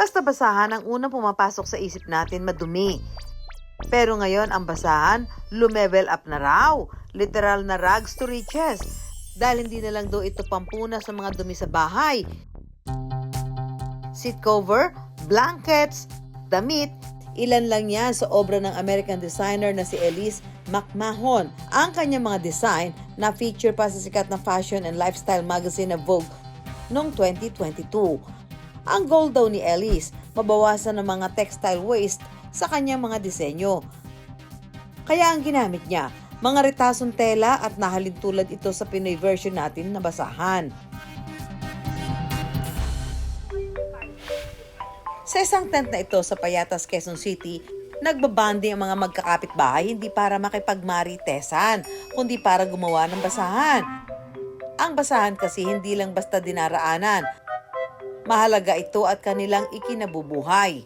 Basta basahan ang unang pumapasok sa isip natin, madumi. Pero ngayon ang basahan, lumevel up na raw. Literal na rags to riches. Dahil hindi na lang daw ito pampuna sa mga dumi sa bahay. Seat cover, blankets, damit, ilan lang yan sa obra ng American designer na si Elise McMahon. Ang kanyang mga design na feature pa sa sikat na fashion and lifestyle magazine na Vogue noong 2022. Ang goal daw ni Elise, mabawasan ng mga textile waste sa kanyang mga disenyo. Kaya ang ginamit niya, mga retasong tela at nahalintulad ito sa Pinoy version natin na basahan. Sa isang tent na ito sa Payatas, Quezon City, nagbabanding ang mga magkakapit-bahay hindi para makipagmaritesan, kundi para gumawa ng basahan. Ang basahan kasi hindi lang basta dinaraanan. Mahalaga ito at kanilang ikinabubuhay.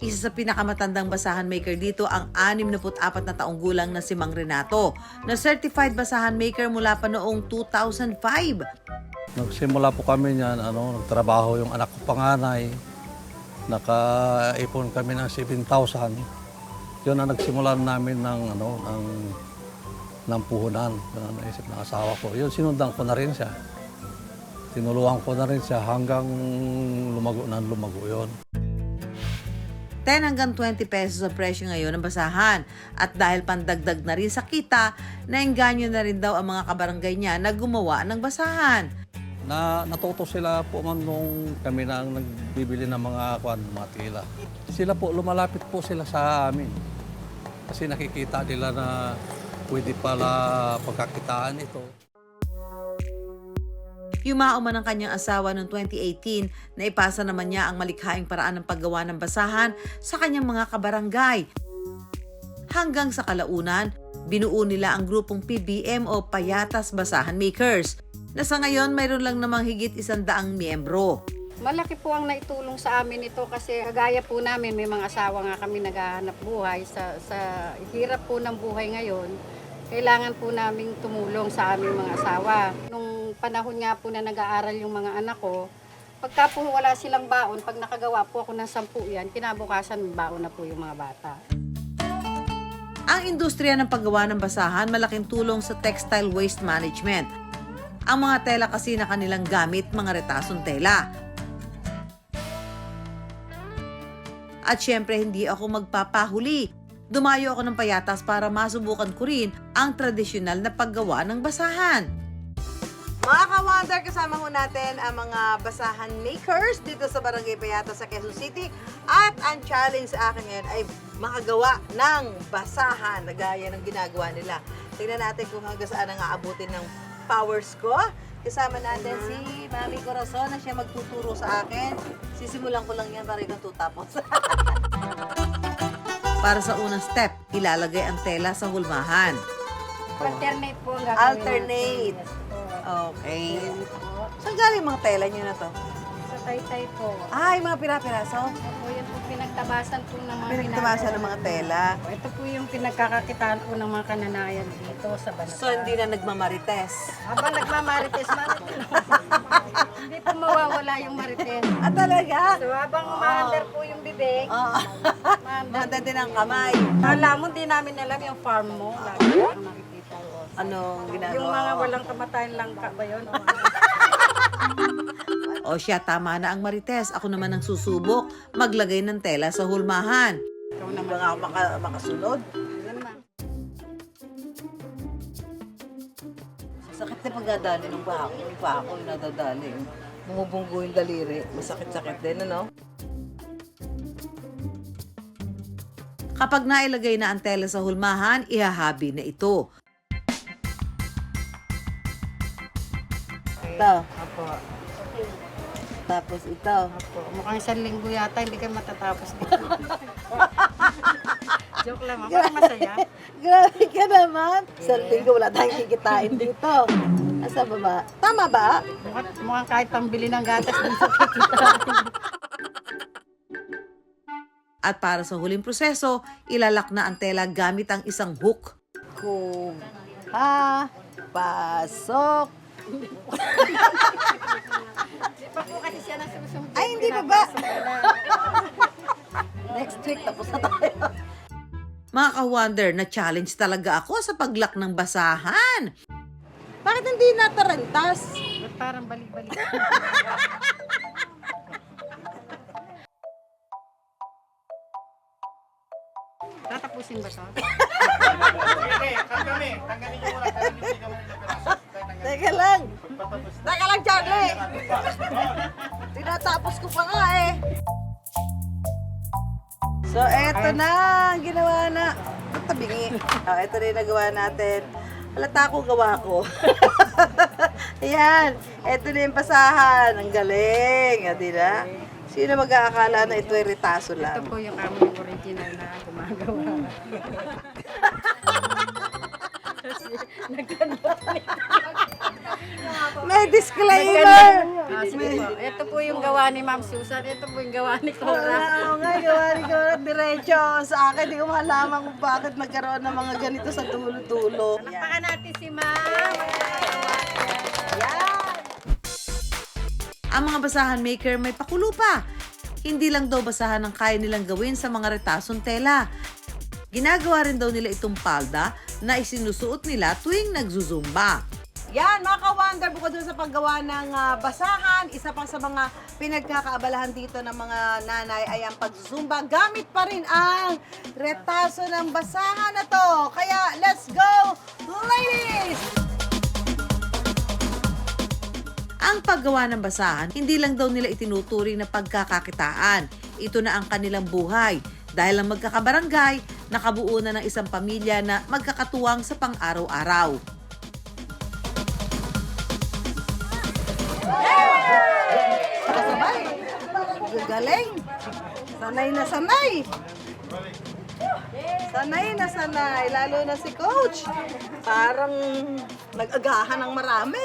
Isa sa pinakamatandang basahan maker dito ang 64 na taong gulang na si Mang Renato, na certified basahan maker mula pa noong 2005. Nagsimula po kami niyan, nagtrabaho yung anak ko panganay. Nakaipon kami ng 7,000. Yun ang nagsimula namin ng puhunan. Yun ang naisip ng asawa ko. Yun, sinundan ko na rin siya. Tinulungan ko na rin siya hanggang lumago yun. 10 hanggang 20 pesos ang presyo ngayon ng basahan. At dahil pandagdag na rin sa kita, naengganyo na rin daw ang mga kabarangay niya na gumawa ng basahan. Natuto sila po nung kami na ang nagbibili ng mga tela. Sila po, lumalapit po sila sa amin. Kasi nakikita nila na pwede pala pagkakitaan ito. Yumao man ang kanyang asawa noong 2018 na ipasa naman niya ang malikhaing paraan ng paggawa ng basahan sa kanyang mga kabarangay. Hanggang sa kalaunan, binuo nila ang grupong PBM o Payatas Basahan Makers, na sa ngayon mayroon lang namang higit 100 miyembro. Malaki po ang naitulong sa amin ito kasi kagaya po namin, may mga asawa nga kami naghahanap buhay. Sa hirap po ng buhay ngayon, kailangan po namin tumulong sa aming mga asawa. Nung panahon nga po na nag-aaral yung mga anak ko, pagka po wala silang baon, pag nakagawa po ako ng 10 yan, kinabukasan baon na po yung mga bata. Ang industriya ng paggawa ng basahan malaking tulong sa textile waste management. Ang mga tela kasi na kanilang gamit, mga retasong tela. At syempre hindi ako magpapahuli. Dumayo ako ng Payatas para masubukan ko rin ang tradisyonal na paggawa ng basahan. Mga ka-wonder, kasama ho natin ang mga basahan makers dito sa Barangay Payatas sa Quezon City. At ang challenge sa akin ngayon ay makagawa ng basahan na gaya ng ginagawa nila. Tingnan natin kung hanggang saan ang aabutin ng powers ko. Kasama natin si Mami Corazon na siya magtuturo sa akin. Sisimulan ko lang yan para ikaw tutapos. Para sa unang step, ilalagay ang tela sa hulmahan. Alternate po ang gagawin Alternate. natin. Yes po. Okay. Ayan po. Saan galing mga tela nyo na to? Sa taytay po. Ay, mga pira-piraso. Opo, yan po pinagtabasan po ng mga Pinagtabasan ng mga tela. Ito po yung pinagkakakitaan po ng mga kananayan dito sa Banata. So, hindi na nagmamarites. Habang nagmamarites, hindi po mawawala yung marites. Ah, talaga? So habang umaandar po yung bibig, Oo. Mahanda din ang kamay. alam mo, di namin alam yung farm mo. Lagi ang nakikita ko. Anong ginagawa? Yung mga walang kamatayan lang ka ba yun? O siya, tama na ang marites. Ako naman ang susubok. Maglagay ng tela sa hulmahan. Ikaw Hindi naman. ba nga makasunod? Yan na. Sakit na pagdadali ng bako. Yung bako yung nadadali. Bumubunggo yung daliri. Masakit-sakit din, ano? Kapag nailagay na ang tela sa hulmahan, ihahabi na ito. Ito. Apo. Tapos ito. Apo. Mukhang 1 linggo yata, hindi kayo matatapos dito. Joke lang, parang masaya. Grabe ka naman. Sa linggo, wala tayong kikitain dito. Asa ba ba? Tama ba? Mukhang kahit pambili ng gatas din sa kikita. At para sa huling proseso, ilalak na ang tela gamit ang isang hook. Kung pasok Di pa po kasi siya nasusunod. Ay, hindi pa ba? Next week, tapos na tayo. Mga ka-wonder, na-challenge talaga ako sa paglak ng basahan. Bakit hindi natarantas? Parang balik-balik. Tatapusin ba to? Teka lang. Teka lang, Charlie. Tinatapos ko pa nga eh. So, eto na. Ang ginawa na. Tabingi. Oh, eto na yung nagawa natin. Halata ko gawa ko. Ayan. Eto na yung basahan. Ang galing. Di ba? Sino mag-aakala na ito ay retaso Ito lang? po yung aming original na gumagawa. May disclaimer! Sige po. Ito po yung gawa ni Ma'am Susan. Ito po yung gawa ni Cora. Oo nga, gawa ni Cora diretso. Sa akin, di ko malaman kung bakit nagkaroon ng mga ganito sa dulo-dulo. Palakpakan natin si Ma'am. Ang mga basahan maker may pakulo pa. Hindi lang daw basahan ang kaya nilang gawin sa mga retasong tela. Ginagawa rin daw nila itong palda na isinusuot nila tuwing nagzuzumba. Yan, mga ka-wonder, bukod dun sa paggawa ng basahan, isa pa sa mga pinagkakaabalahan dito ng mga nanay ay ang pagzumba. Gamit pa rin ang retaso ng basahan na to. Kaya, let's go, ladies! Ang paggawa ng basahan, hindi lang daw nila itinuturing na pagkakakitaan. Ito na ang kanilang buhay. Dahil ang magkakabarangay, nakabuo na ng isang pamilya na magkakatuwang sa pang-araw-araw. Nakasabay. Galing. Sanay na sanay. Sanay na sanay. Lalo na si Coach. Parang nag-agahan ng marami.